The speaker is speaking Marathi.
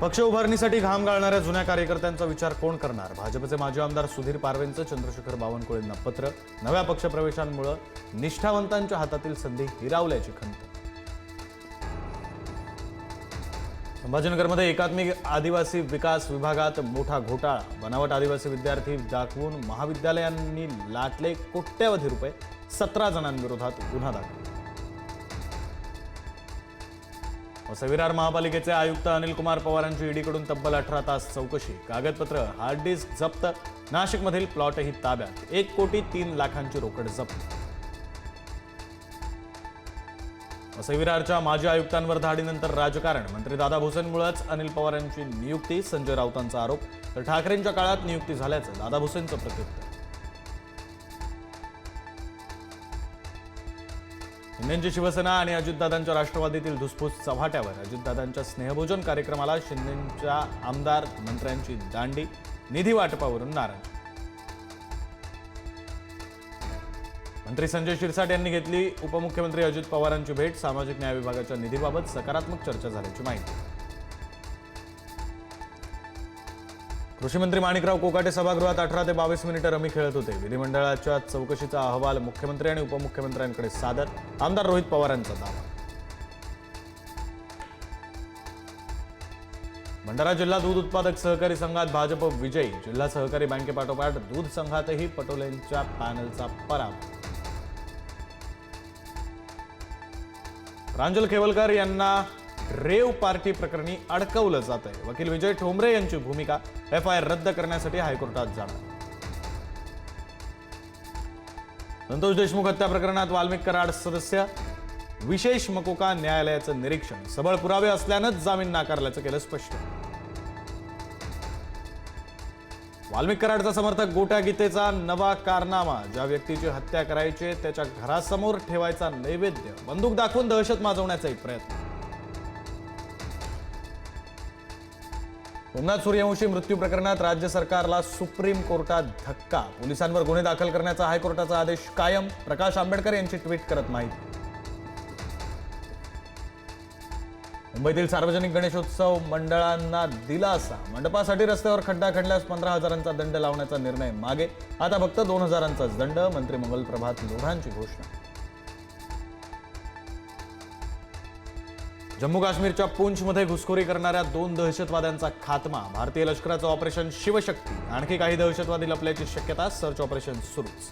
पक्ष उभारणीसाठी घाम गाळणाऱ्या जुन्या कार्यकर्त्यांचा विचार कोण करणार? भाजपचे माजी आमदार सुधीर पारवेंचं चंद्रशेखर बावनकुळेंना पत्र. नव्या पक्षप्रवेशांमुळे निष्ठावंतांच्या हातातील संधी हिरावल्याची खंत. संभाजीनगरमध्ये एकात्मिक आदिवासी विकास विभागात मोठा घोटाळा. बनावट आदिवासी विद्यार्थी दाखवून महाविद्यालयांनी लाटले कोट्यवधी रुपये. 17 जणांविरोधात गुन्हा दाखल. विरार महापालिकेचे आयुक्त अनिल कुमार पवारांची ईडीकडून तब्बल 18 तास चौकशी. कागदपत्र, हार्ड डिस्क जप्त. नाशिकमधील प्लॉटही ताब्यात. 1,03,00,000ची रोकड जप्त. विरारच्या माजी आयुक्तांवर धाडीनंतर राजकारण. मंत्री दादा भुसेंमुळेच अनिल पवारांची नियुक्ती, संजय राऊतांचा आरोप. तर ठाकरेंच्या काळात नियुक्ती झाल्याचं दादा भुसेंचं प्रत्युत्तर. शिंदेंची शिवसेना आणि अजितदादांच्या राष्ट्रवादीतील धुसफूस चव्हाट्यावर. अजितदादांच्या स्नेहभोजन कार्यक्रमाला शिंदेंच्या आमदार मंत्र्यांची दांडी. निधी वाटपावरून नाराज. मंत्री संजय शिरसाट यांनी घेतली उपमुख्यमंत्री अजित पवारांची भेट. सामाजिक न्याय विभागाच्या निधीबाबत सकारात्मक चर्चा झाल्याची माहिती. कृषी मंत्री माणिकराव कोकाटे सभागृहात 18 ते 22 मिनिटं रमी खेळत होते. विधिमंडळाच्या चौकशीचा अहवाल मुख्यमंत्री आणि उपमुख्यमंत्र्यांकडे सादर. आमदार रोहित पवारांचा दावा. भंडारा जिल्हा दूध उत्पादक सहकारी संघात भाजप विजयी. जिल्हा सहकारी बँकेपाठोपाठ दूध संघातही पटोलेंच्या पॅनलचा पराभव. प्रांजल केवलकर यांना रेव पार्टी प्रकरणी अडकवलं जात आहे. वकील विजय ठोंबरे यांची भूमिका. एफआयआर रद्द करण्यासाठी हायकोर्टात जाणार. संतोष देशमुख हत्या प्रकरणात वाल्मिक कराड सदस्य. विशेष मकोका न्यायालयाचं निरीक्षण. सबळ पुरावे असल्यानंच जामीन नाकारल्याचं केलं स्पष्ट. वाल्मिक कराडचा समर्थक गोट्या गीतेचा नवा कारनामा. ज्या व्यक्तीची हत्या करायची त्याच्या घरासमोर ठेवायचा नैवेद्य. बंदूक दाखवून दहशत माजवण्याचाही प्रयत्न. सोमनाथ सूर्यवंशी मृत्यू प्रकरणात राज्य सरकारला सुप्रीम कोर्टात धक्का. पोलिसांवर गुन्हे दाखल करण्याचा हायकोर्टाचा आदेश कायम. प्रकाश आंबेडकर यांची ट्विट करत माहिती. मुंबईतील सार्वजनिक गणेशोत्सव मंडळांना दिलासा. मंडपासाठी रस्त्यावर खड्डा खणल्यास 15,000चा दंड लावण्याचा निर्णय मागे. आता फक्त 2,000चाच दंड. मंत्री मंगल प्रभात लोढांची घोषणा. जम्मू काश्मीरच्या पूंछमध्ये घुसखोरी करणाऱ्या 2 दहशतवाद्यांचा खात्मा. भारतीय लष्कराचं ऑपरेशन शिवशक्ती. आणखी काही दहशतवादी लपल्याची शक्यता. सर्च ऑपरेशन सुरूच.